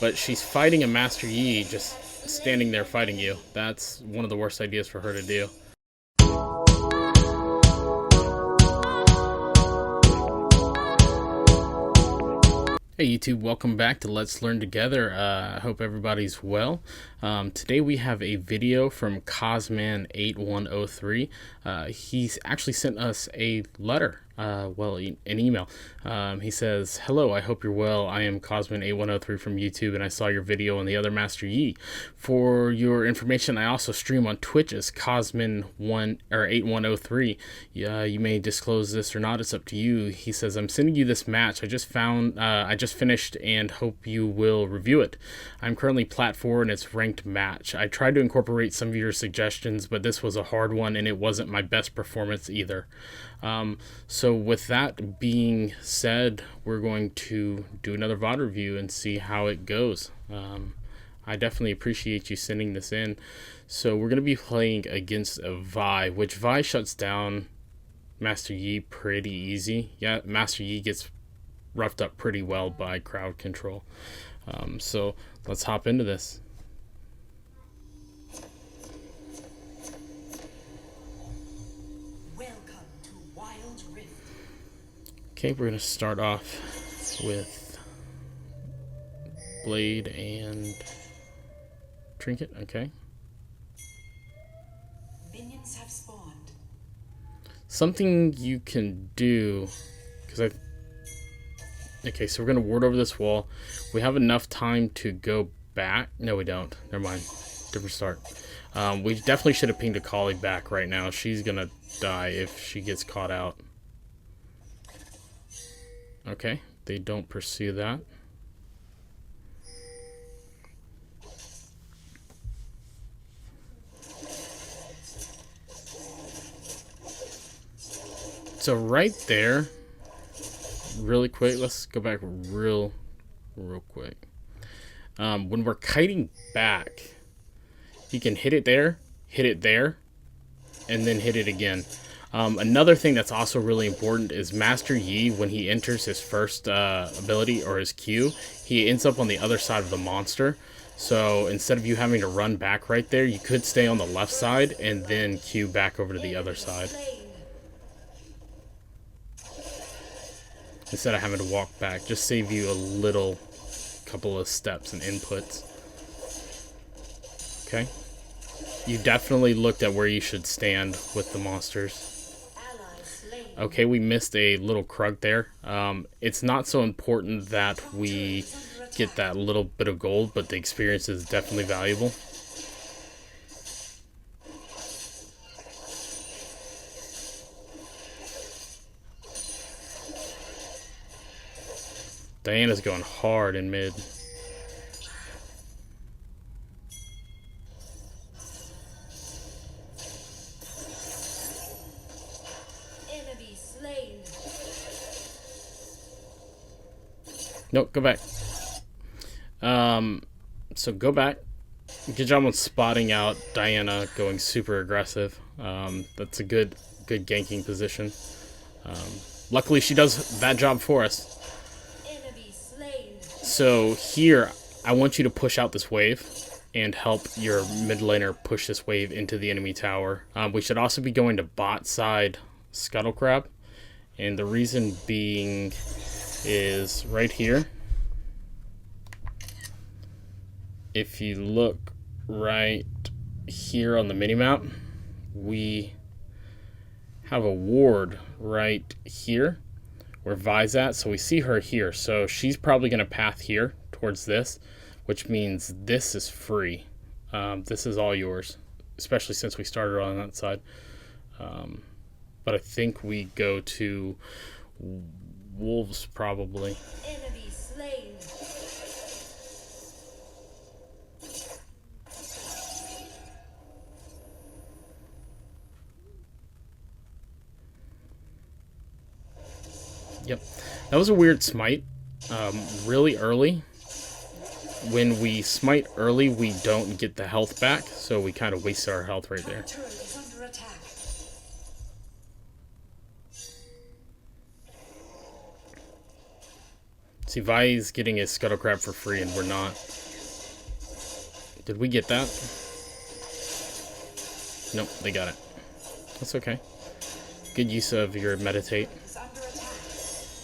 but she's fighting a Master Yi just standing there fighting you. That's one of the worst ideas for her to do. Hey YouTube, welcome back to Let's Learn Together. I hope everybody's well. Today we have a video from cosman8103. He's actually sent us a letter, an email. He says, "Hello, I hope you're well. I am cosman8103 from YouTube, and I saw your video on the other Master Yi. For your information, I also stream on Twitch as cosman8103. You may disclose this or not, it's up to you." He says, "I'm sending you this match. I just finished and hope you will review it. I'm currently plat 4 and it's ranked match. I tried to incorporate some of your suggestions, but this was a hard one and it wasn't my best performance either." So with that being said, we're going to do another VOD review and see how it goes. I definitely appreciate you sending this in. So we're going to be playing against a Vi, which Vi shuts down Master Yi pretty easy. Yeah, Master Yi gets roughed up pretty well by crowd control. So let's hop into this. Welcome to Wild Rift. Okay, we're gonna start off with Blade and Trinket. Okay. Minions have spawned. Something you can do, okay, so we're gonna ward over this wall. We have enough time to go back. No, we don't. Never mind. Different start. We definitely should have pinged Akali back right now. She's gonna die if she gets caught out. Okay, they don't pursue that. So right there, really quick, let's go back real quick. When we're kiting back, you can hit it there, and then hit it again. Another thing that's also really important is Master Yi, when he enters his first ability or his Q, he ends up on the other side of the monster. So instead of you having to run back right there, you could stay on the left side and then Q back over to the other side, instead of having to walk back. Just save you a couple of steps and inputs. Okay, you definitely looked at where you should stand with the monsters. Okay, we missed a little Krug there. It's not so important that we get that little bit of gold, but the experience is definitely valuable. Diana's going hard in mid. Enemy slain. Nope, go back. So go back. Good job on spotting out Diana going super aggressive. That's a good ganking position. Luckily she does that job for us. So here, I want you to push out this wave and help your mid laner push this wave into the enemy tower. We should also be going to bot side Scuttle Crab, and the reason being is right here. If you look right here on the minimap, we have a ward right here where Vi's at, so we see her here. So she's probably going to path here towards this, which means this is free. This is all yours, especially since we started on that side. But I think we go to Wolves probably. Enemy slain. Yep, that was a weird smite. Really early. When we smite early, we don't get the health back, so we kind of waste our health right there. Turret is under attack. See, Vi's getting his Scuttle Crab for free, and we're not. Did we get that? Nope, they got it. That's okay. Good use of your meditate.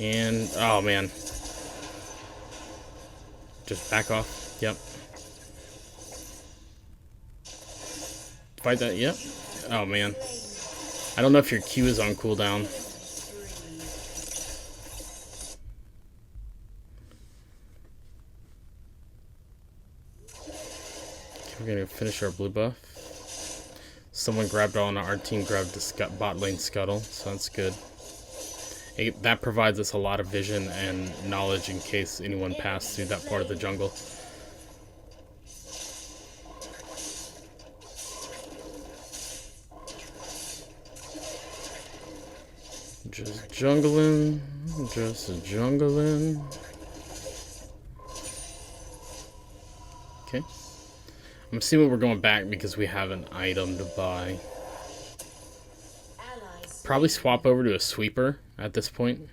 And, oh man. Just back off. Yep. Fight that, yep. Oh man. I don't know if your Q is on cooldown. We're gonna finish our blue buff. Someone grabbed on our team, grabbed the bot lane scuttle, so that's good. That provides us a lot of vision and knowledge in case anyone passed through that part of the jungle. Just jungling, just jungling. Okay. I'm assuming we're going back because we have an item to buy. Probably swap over to a sweeper at this point.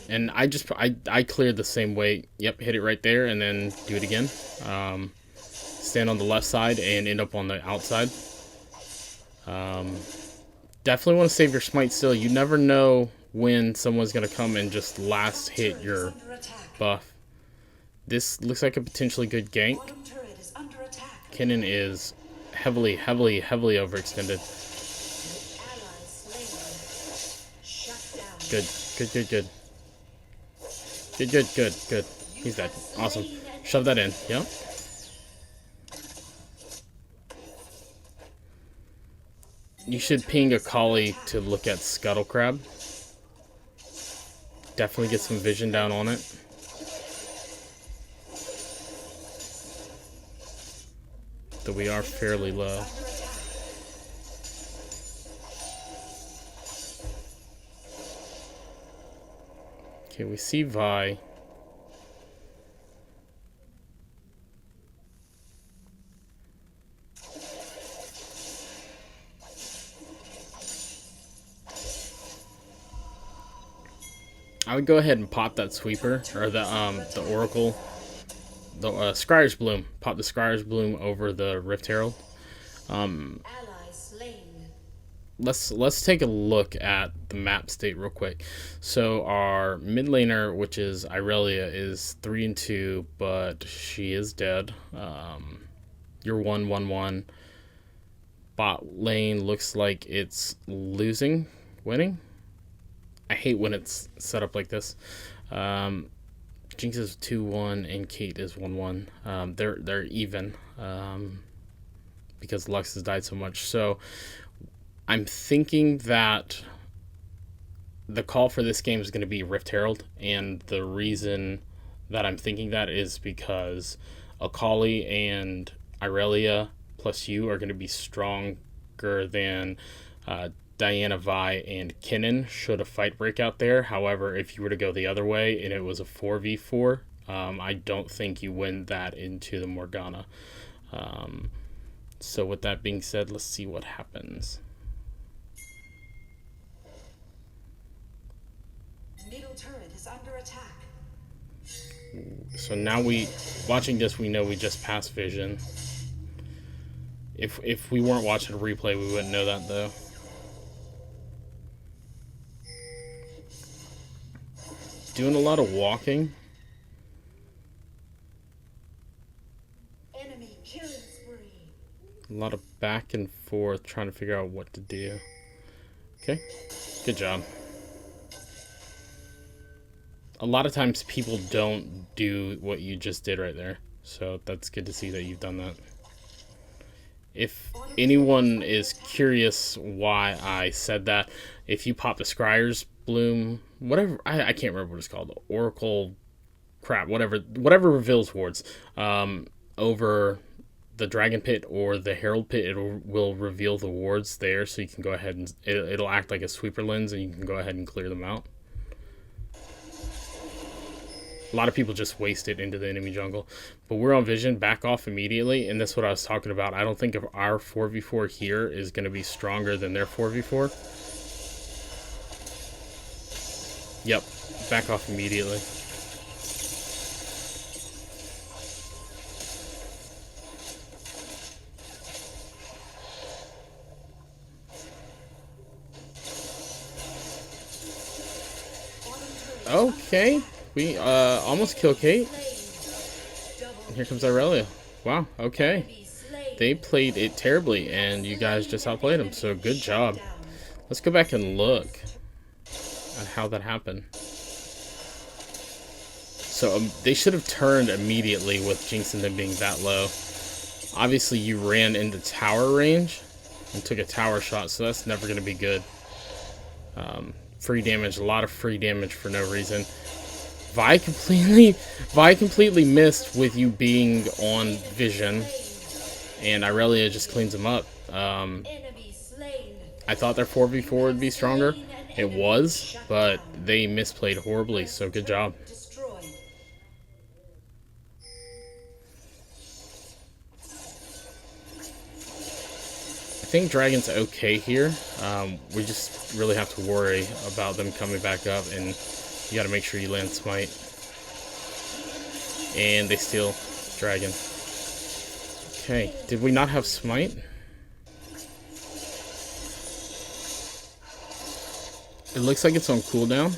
And I cleared the same way. Yep, hit it right there and then do it again. Stand on the left side and end up on the outside. Definitely want to save your smite still. You never know when someone's going to come and just last hit your buff. This looks like a potentially good gank. Kennen is heavily overextended. Good. Good. He's dead. Awesome. Shove that in. Yep. You should ping a collie to look at Scuttle Crab. Definitely get some vision down on it. Though we are fairly low. Okay, we see Vi. I would go ahead and pop that sweeper or the Oracle, the Scryer's Bloom. Pop the Scryer's Bloom over the Rift Herald. Let's take a look at the map state real quick. So our mid laner, which is Irelia, is 3-2, but she is dead. You're 1-1-1. Bot lane looks like it's winning. I hate when it's set up like this. Jinx is 2-1 and Kate is 1-1. They're even because Lux has died so much. So I'm thinking that the call for this game is going to be Rift Herald, and the reason that I'm thinking that is because Akali and Irelia plus you are going to be stronger than Diana, Vi, and Kennen should a fight break out there. However, if you were to go the other way and it was a 4v4, I don't think you win that into the Morgana. So with that being said, let's see what happens. Middle turret is under attack. So now watching this, we know we just passed vision. If we weren't watching a replay, we wouldn't know that though. Doing a lot of walking. Enemy killing spree. A lot of back and forth trying to figure out what to do. Okay, good job. A lot of times people don't do what you just did right there. So that's good to see that you've done that. If anyone is curious why I said that, if you pop the Scryer's Bloom, whatever, I can't remember what it's called, Oracle crap, whatever reveals wards, over the Dragon Pit or the Herald Pit, it will reveal the wards there, so you can go ahead and it'll act like a sweeper lens, and you can go ahead and clear them out. A lot of people just waste it into the enemy jungle. But we're on vision, back off immediately, and that's what I was talking about. I don't think if our 4v4 here is going to be stronger than their 4v4. Yep, back off immediately. Okay, we almost kill Kate. And here comes Irelia. Wow, okay. They played it terribly, and you guys just outplayed them, so good job. Let's go back and look at how that happened. So they should have turned immediately with Jinx and them being that low. Obviously, you ran into tower range and took a tower shot, so that's never going to be good. Free damage, a lot of free damage for no reason. Vi completely missed with you being on vision, and Irelia just cleans them up. I thought their 4v4 would be stronger. It was, but they misplayed horribly, so good job. I think Dragon's okay here. We just really have to worry about them coming back up, and you got to make sure you land Smite. And they steal Dragon. Okay, did we not have Smite? It looks like it's on cooldown.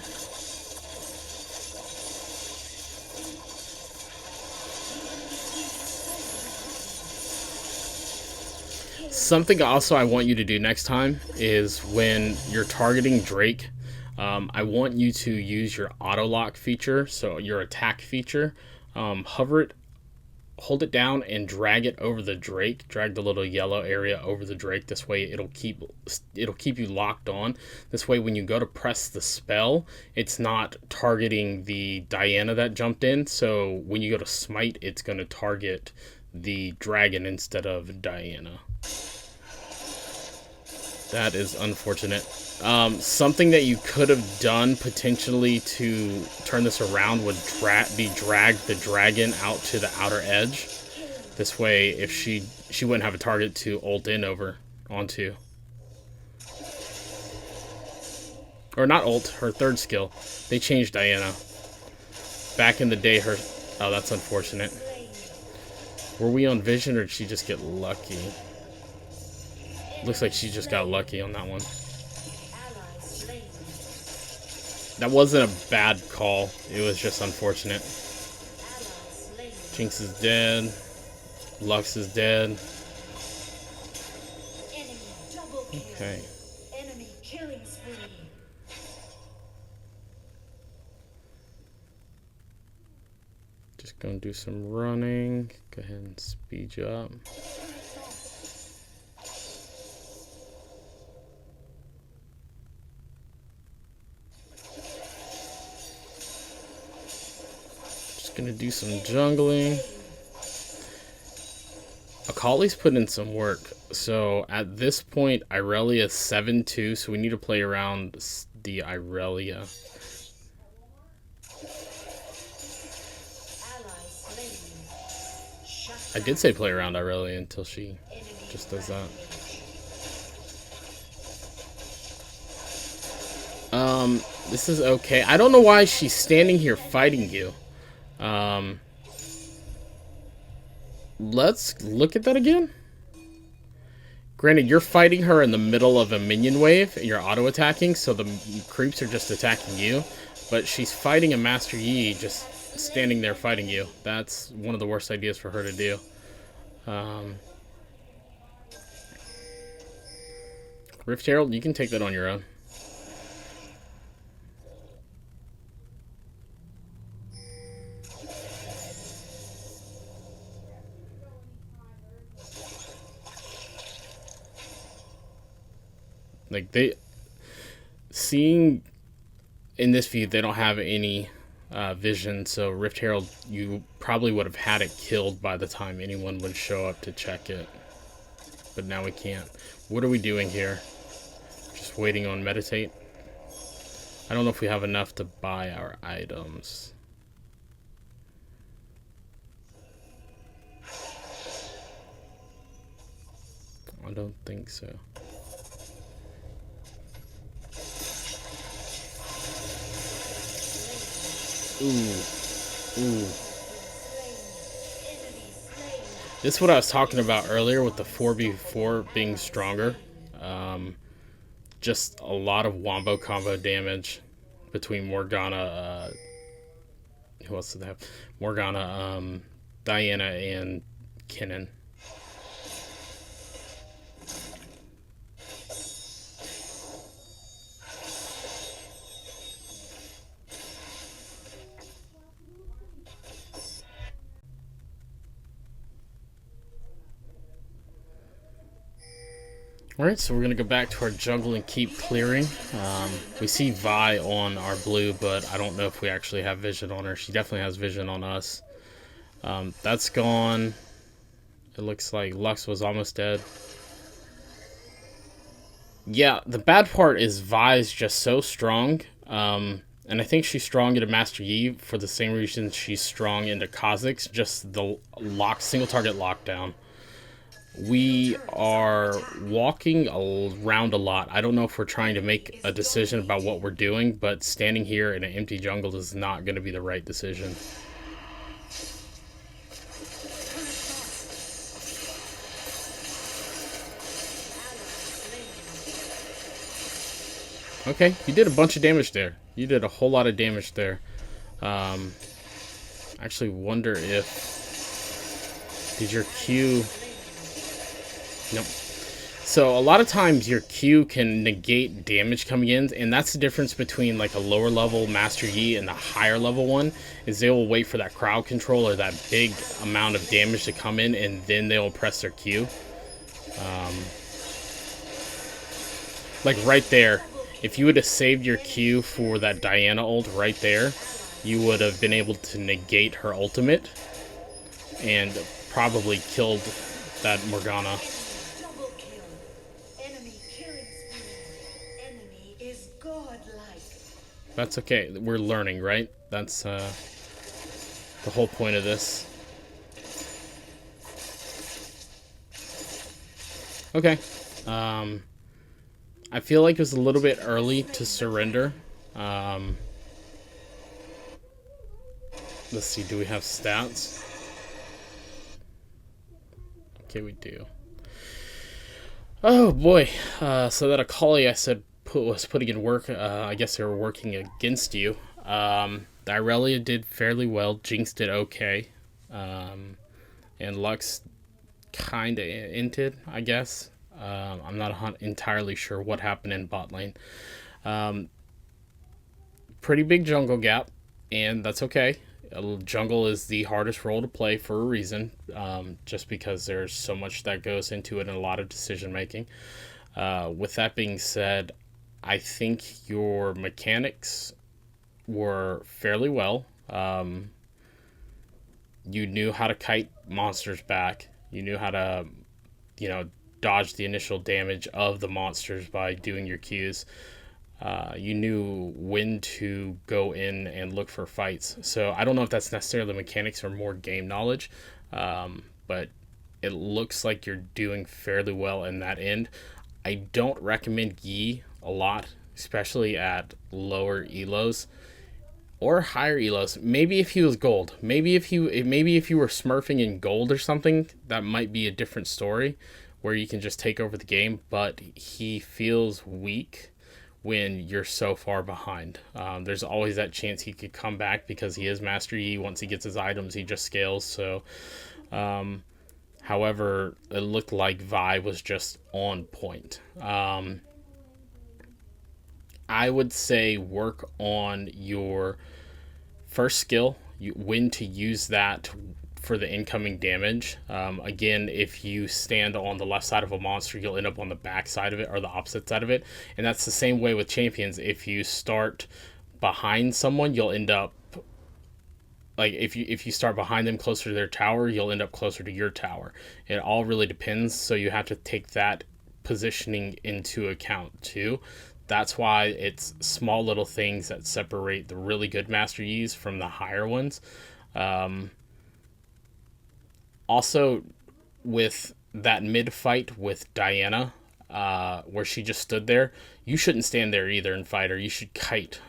Something also I want you to do next time is when you're targeting Drake, I want you to use your auto lock feature, so your attack feature. Hover it, hold it down, and drag it over the Drake. Drag the little yellow area over the Drake. This way it'll keep you locked on. This way when you go to press the spell, it's not targeting the Diana that jumped in. So when you go to smite, it's going to target the dragon instead of Diana. That is unfortunate. Something that you could have done potentially to turn this around would be drag the dragon out to the outer edge. This way, if she wouldn't have a target to ult in over onto. Or not ult, her third skill. They changed Diana. Back in the day, her... Oh, that's unfortunate. Were we on vision, or did she just get lucky? Looks like she just got lucky on that one. That wasn't a bad call. It was just unfortunate. Jinx is dead. Lux is dead. Okay. Just gonna do some running. Go ahead and speed you up. Gonna do some jungling. Akali's put in some work. So at this point, Irelia is 7-2, so we need to play around the Irelia. I did say play around Irelia until she just does that. This is okay. I don't know why she's standing here fighting you. Let's look at that again. Granted, you're fighting her in the middle of a minion wave, and you're auto-attacking, so the creeps are just attacking you. But she's fighting a Master Yi, just standing there fighting you. That's one of the worst ideas for her to do. Rift Herald, you can take that on your own. Like, seeing in this view, they don't have any vision, so Rift Herald, you probably would have had it killed by the time anyone would show up to check it. But now we can't. What are we doing here? Just waiting on Meditate? I don't know if we have enough to buy our items. I don't think so. Ooh. Ooh. This is what I was talking about earlier with the 4v4 being stronger. Just a lot of wombo combo damage between Morgana, who else did they have? Morgana, Diana, and Kinnan. Alright, so we're going to go back to our jungle and keep clearing. We see Vi on our blue, but I don't know if we actually have vision on her. She definitely has vision on us. That's gone. It looks like Lux was almost dead. Yeah, the bad part is Vi is just so strong. And I think she's strong into Master Yi for the same reason she's strong into Kha'Zix, just the single target lockdown. We are walking around a lot. I don't know if we're trying to make a decision about what we're doing, but standing here in an empty jungle is not going to be the right decision. Okay, you did a bunch of damage there. You did a whole lot of damage there. I actually wonder if... Did your Q... Nope. So a lot of times your Q can negate damage coming in, and that's the difference between like a lower level Master Yi and the higher level one, is they will wait for that crowd control or that big amount of damage to come in, and then they'll press their Q. Like right there, if you would have saved your Q for that Diana ult right there, you would have been able to negate her ultimate and probably killed that Morgana. That's okay. We're learning, right? That's the whole point of this. Okay. I feel like it was a little bit early to surrender. Let's see. Do we have stats? Okay, we do. Oh boy. So that Akali I said was putting in work. I guess they were working against you. The Irelia did fairly well. Jinx did okay. And Lux kind of inted, I guess. I'm not entirely sure what happened in bot lane. Pretty big jungle gap, and that's okay. Jungle is the hardest role to play for a reason, just because there's so much that goes into it and a lot of decision making. With that being said, I think your mechanics were fairly well. You knew how to kite monsters back. You knew how to, dodge the initial damage of the monsters by doing your Qs. You knew when to go in and look for fights. So I don't know if that's necessarily mechanics or more game knowledge, but it looks like you're doing fairly well in that end. I don't recommend Yi a lot, especially at lower elos or higher elos. Maybe if he was gold, maybe if you were smurfing in gold or something, that might be a different story where you can just take over the game. But he feels weak when you're so far behind. There's always that chance he could come back because he is Master Yi. Once he gets his items, he just scales. So, however, it looked like Vi was just on point. I would say work on your first skill, when to use that for the incoming damage. Again, if you stand on the left side of a monster, you'll end up on the back side of it or the opposite side of it. And that's the same way with champions. If you start behind someone, you'll end up, like, if you start behind them closer to their tower, you'll end up closer to your tower. It all really depends, so you have to take that positioning into account too. That's why it's small little things that separate the really good Master Yis from the higher ones. Also, with that mid fight with Diana, where she just stood there, you shouldn't stand there either and fight her. You should kite.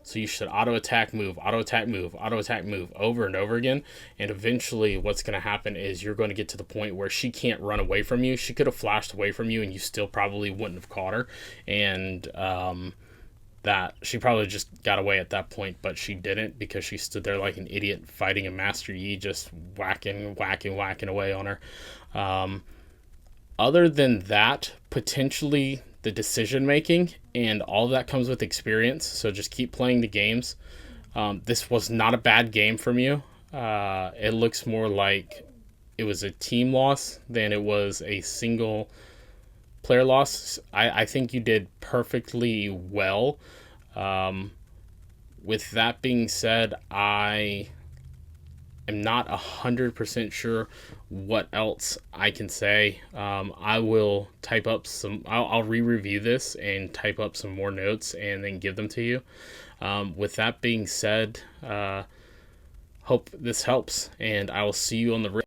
So you should auto attack, move, auto attack, move, auto attack, move over and over again. And eventually, what's going to happen is you're going to get to the point where she can't run away from you. She could have flashed away from you, and you still probably wouldn't have caught her. And that she probably just got away at that point, but she didn't, because she stood there like an idiot fighting a Master Yi, just whacking away on her. Other than that, potentially the decision making, and all of that comes with experience. So just keep playing the games. This was not a bad game from you. It looks more like it was a team loss than it was a single player loss. I think you did perfectly well. With that being said, I am not 100% sure what else I can say. I will type up some, I'll re-review this and type up some more notes and then give them to you. With that being said, hope this helps, and I will see you on the